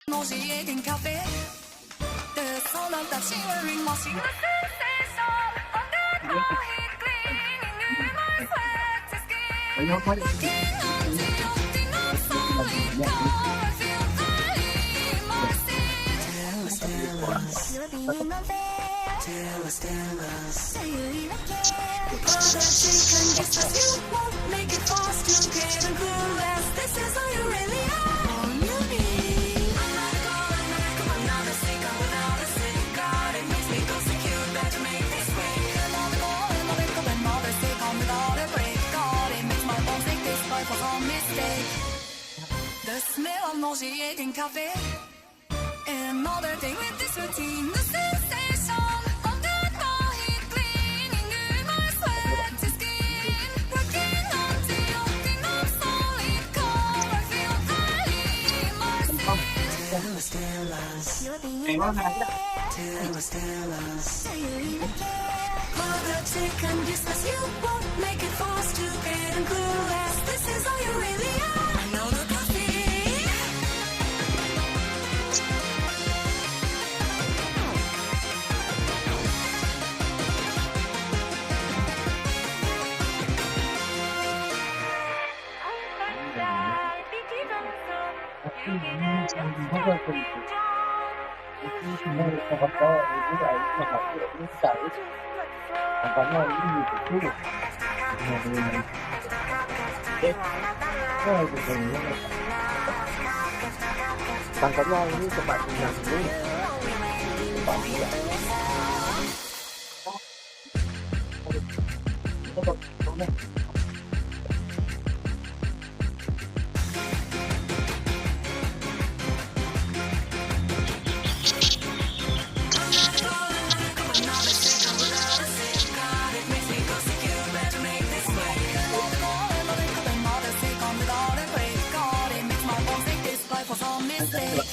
노시에 긴 카페 The sound of the shimmering machine The sensation on the cold cleaning in my sweaty skin Looking until I'm solid cold I feel highly immersive Tell us You're being unfair Tell us Say it again Brother chicken just as you won't make it fast You get a clueless This is all you really are All you need Another cigar without a cigar It makes me go secure Better make this way Another goal Another cup Another stick on without a break God it makes my bones ache This life was a mistake The smell of nauseating coffee Another day with this routine The sensation of that cold heat cleaning in my sweaty skin Working until I'm solid cold I feel highly immersive Tell us You're being unfair Tell us Say it again Mother chicken just as you won't make it fast to get and clueless This is all you really are I know the coffee Bằng cả nhau như các bạn làm đúng không? Mistake.